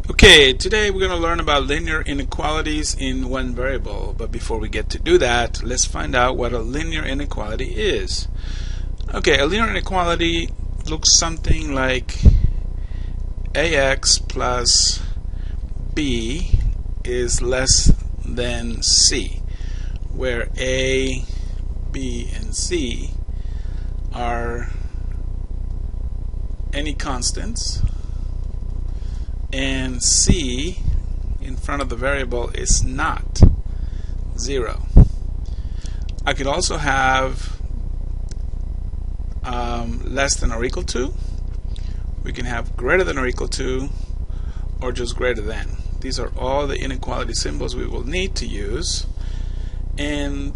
Okay, today we're going to learn about linear inequalities in one variable. But before we get to do that, let's find out what a linear inequality is. Okay, a linear inequality looks something like ax plus b is less than c, where a, b, and c are any constants, and c in front of the variable is not 0. I could also have less than or equal to. We can have greater than or equal to, or just greater than. These are all the inequality symbols we will need to use. And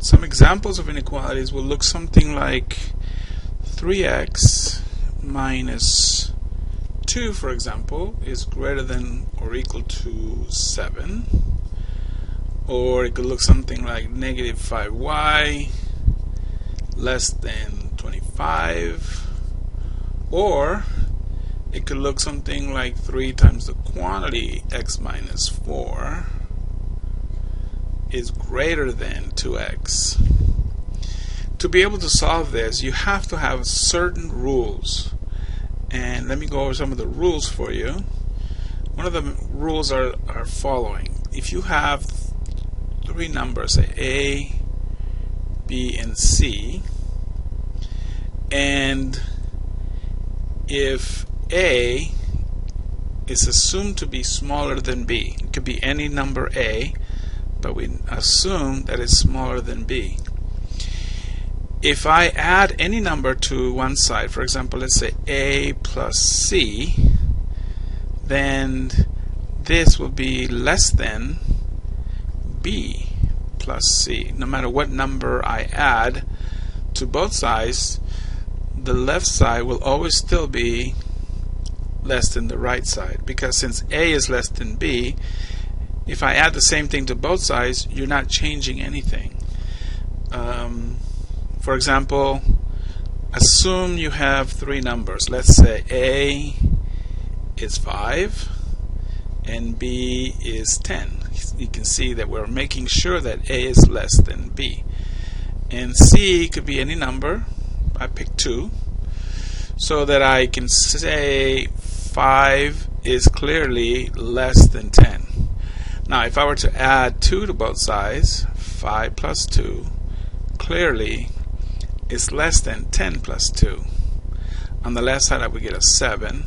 some examples of inequalities will look something like 3x minus 2, for example, is greater than or equal to 7. Or it could look something like negative 5y less than 25. Or it could look something like 3 times the quantity x minus 4 is greater than 2x. To be able to solve this, you have to have certain rules. And let me go over some of the rules for you. One of the rules are following. If you have three numbers, say A, B, and C, and if A is assumed to be smaller than B, it could be any number A, but we assume that it's smaller than B. If I add any number to one side, for example, let's say A plus C, then this will be less than B plus C. No matter what number I add to both sides, the left side will always still be less than the right side, because since A is less than B, if I add the same thing to both sides, you're not changing anything. For example, assume you have three numbers. Let's say A is 5 and B is 10. You can see that we're making sure that A is less than B. And C could be any number. I picked 2, so that I can say 5 is clearly less than 10. Now, if I were to add 2 to both sides, 5 plus 2 clearly is less than 10 plus 2. On the left side, I would get a 7.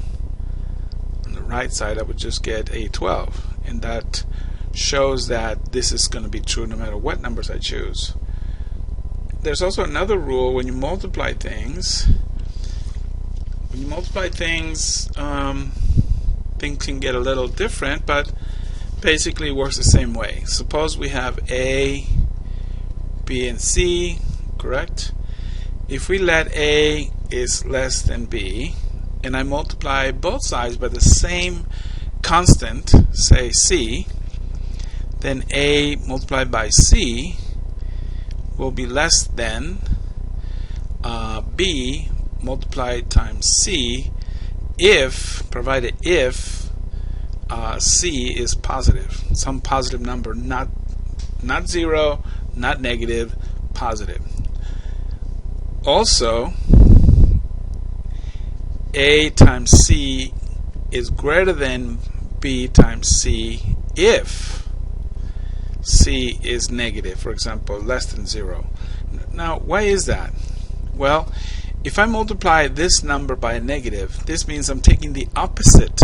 On the right side, I would just get a 12. And that shows that this is going to be true no matter what numbers I choose. There's also another rule when you multiply things. When you multiply things, things can get a little different, but basically it works the same way. Suppose we have A, B, and C, correct? If we let A is less than B, and I multiply both sides by the same constant, say C, then A multiplied by C will be less than B multiplied times C, provided if C is positive, some positive number, not 0, not negative, positive. Also, A times C is greater than B times C if C is negative, for example, less than 0. Now, why is that? Well, if I multiply this number by a negative, this means I'm taking the opposite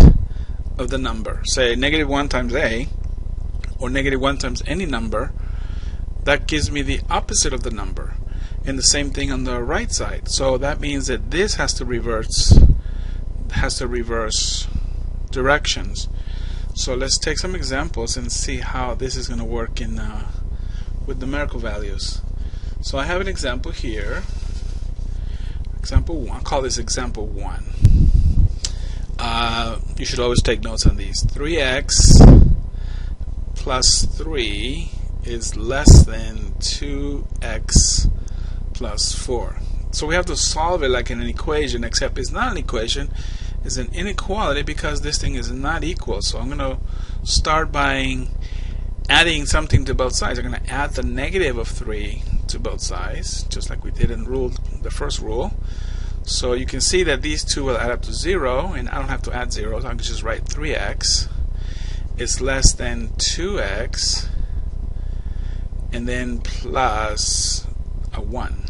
of the number. Say negative 1 times A, or negative 1 times any number, that gives me the opposite of the number. And the same thing on the right side. So that means that this has to reverse directions. So let's take some examples and see how this is going to work in with numerical values. So I have an example here. Example 1. I'll call this example 1. You should always take notes on these. 3x plus 3 is less than 2x plus 4. So we have to solve it like an equation, except it's not an equation, is an inequality because this thing is not equal. So I'm going to start by adding something to both sides. I'm going to add the negative of 3 to both sides, just like we did in the first rule. So you can see that these two will add up to 0, and I don't have to add 0, so I can just write 3x is less than 2x, and then plus a 1.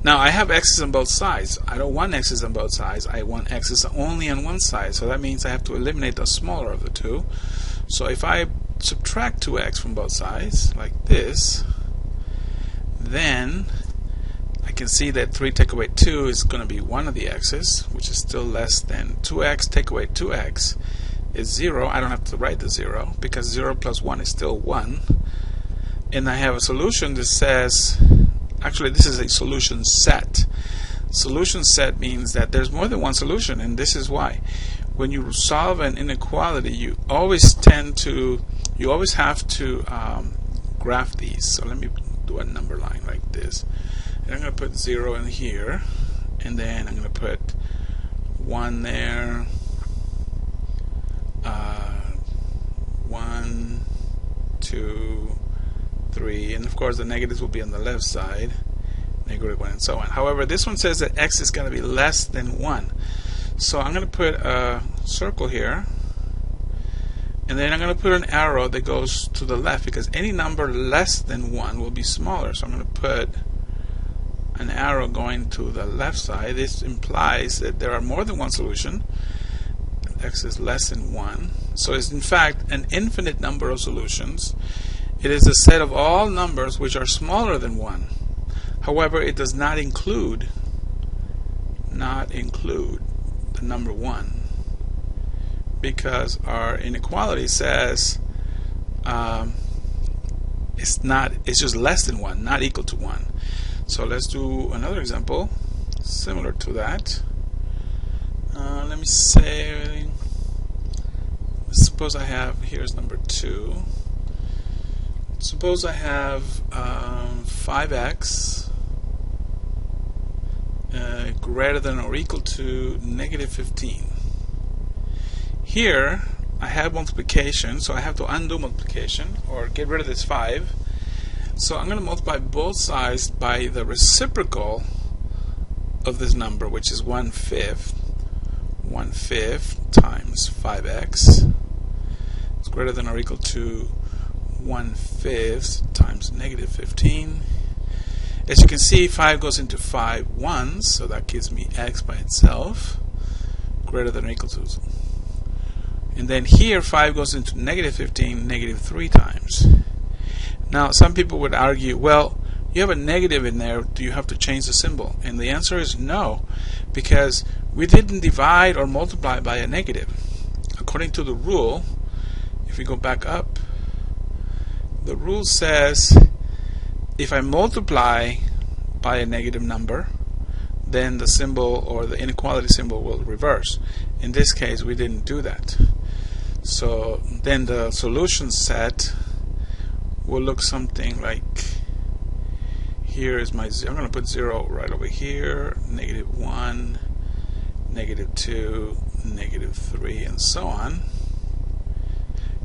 Now I have x's on both sides. I don't want x's on both sides. I want x's only on one side. So that means I have to eliminate the smaller of the two. So if I subtract 2x from both sides, like this, then I can see that 3 take away 2 is going to be one of the x's, which is still less than 2x take away 2x is 0. I don't have to write the 0 because 0 plus 1 is still 1. And I have a solution that says, actually this is a solution set. Solution set means that there's more than one solution, and this is why. When you solve an inequality, you always have to graph these. So let me do a number line like this. And I'm going to put 0 in here, and then I'm going to put 1 there, 1, 2, 3, and of course the negatives will be on the left side, negative 1, and so on. However, this one says that x is going to be less than 1. So I'm going to put a circle here, and then I'm going to put an arrow that goes to the left, because any number less than 1 will be smaller. So I'm going to put an arrow going to the left side. This implies that there are more than one solution. X is less than 1. So it's in fact an infinite number of solutions. It is a set of all numbers which are smaller than 1. However, it does not include the number 1, because our inequality says it's just less than 1, not equal to 1. So let's do another example similar to that. Let me say, suppose I have, here's number 2. Suppose I have 5x greater than or equal to negative 15. Here I have multiplication, so I have to undo multiplication or get rid of this 5. So I'm going to multiply both sides by the reciprocal of this number, which is 1/5. 1/5 times 5x is greater than or equal to 1/5 times negative 15. As you can see, 5 goes into 5 once, so that gives me x by itself, greater than or equal to. And then here, 5 goes into negative 15, negative 3 times. Now, some people would argue, well, you have a negative in there, do you have to change the symbol? And the answer is no, because we didn't divide or multiply by a negative. According to the rule, if we go back up, the rule says if I multiply by a negative number, then the symbol or the inequality symbol will reverse. In this case, we didn't do that. So then the solution set will look something like, here is my, I'm going to put 0 right over here, negative 1, negative 2, negative 3, and so on.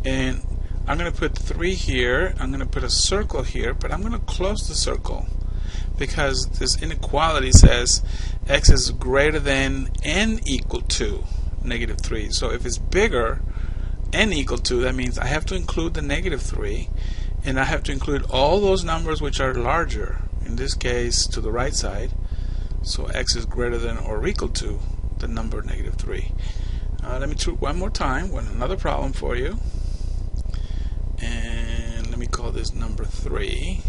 And I'm going to put 3 here, I'm going to put a circle here, but I'm going to close the circle because this inequality says x is greater than n equal to negative 3. So if it's bigger, n equal to, that means I have to include the negative 3, and I have to include all those numbers which are larger, in this case to the right side. So x is greater than or equal to the number negative 3. Let me try one more time with another problem for you. And let me call this number 3.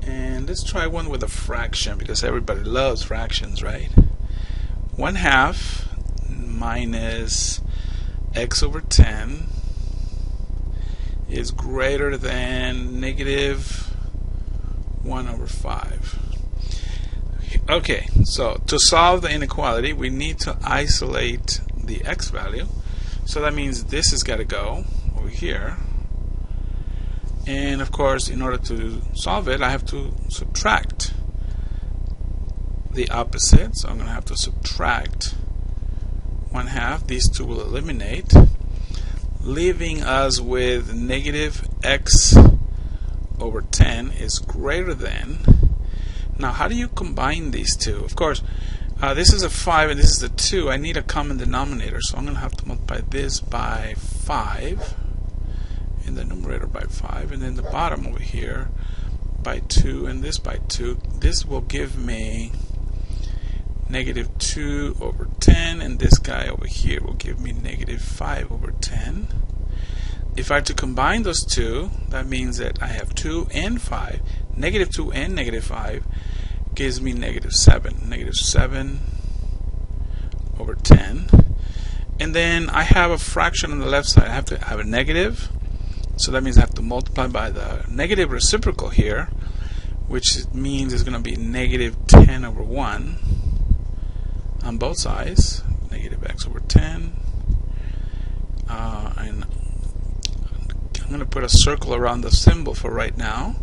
And let's try one with a fraction, because everybody loves fractions, right? 1/2 minus x over 10 is greater than negative 1 over 5. Okay, so to solve the inequality, we need to isolate the x value. So that means this has got to go over here. And of course, in order to solve it, I have to subtract the opposite. So I'm going to have to subtract 1/2. These two will eliminate, leaving us with negative x over 10 is greater than. Now, how do you combine these two? Of course, this is a 5 and this is a 2. I need a common denominator, so I'm going to have to multiply this by 5 in the numerator by 5, and then the bottom over here by 2 and this by 2. This will give me negative 2 over 10, and this guy over here will give me negative 5 over 10. If I had to combine those two, that means that I have 2 and 5. Negative 2 and negative 5 gives me negative 7. Negative 7 over 10. And then I have a fraction on the left side. I have to have a negative. So that means I have to multiply by the negative reciprocal here, which means it's going to be negative 10 over 1 on both sides. Negative x over 10. And I'm going to put a circle around the symbol for right now.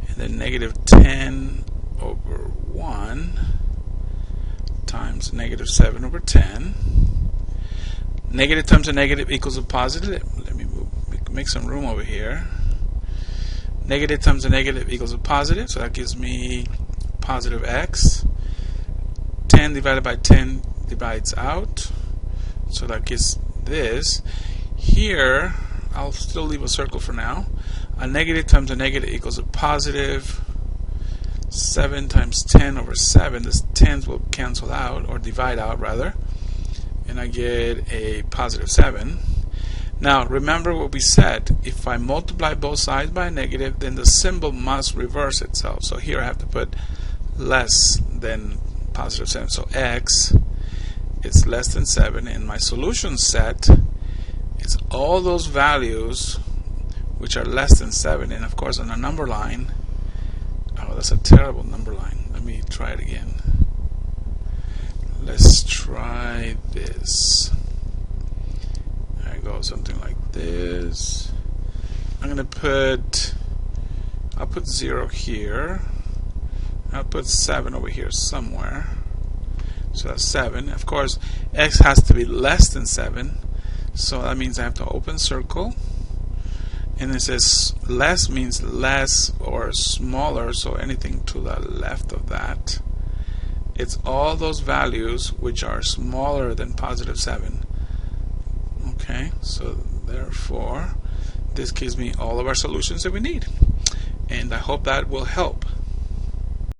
And then negative 10 over 1 times negative 7 over 10. Negative times a negative equals a positive. Let me make some room over here. Negative times a negative equals a positive, so that gives me positive x. 10 divided by 10 divides out, so that gives this. Here, I'll still leave a circle for now. A negative times a negative equals a positive. 7 times 10 over 7. The 10s will cancel out, or divide out rather, and I get a positive 7. Now remember what we said. If I multiply both sides by a negative, then the symbol must reverse itself. So here I have to put less than positive 7. So x is less than 7, and my solution set is all those values which are less than 7. And of course on a number line, oh, that's a terrible number line. Let me try it again. Let's try this. There I go, something like this. I'm going to I'll put 0 here. I'll put 7 over here somewhere. So that's 7. Of course, x has to be less than 7. So that means I have to open circle. And it says less means less or smaller, so anything to the left of that. It's all those values which are smaller than positive 7. Okay, so therefore this gives me all of our solutions that we need. And I hope that will help.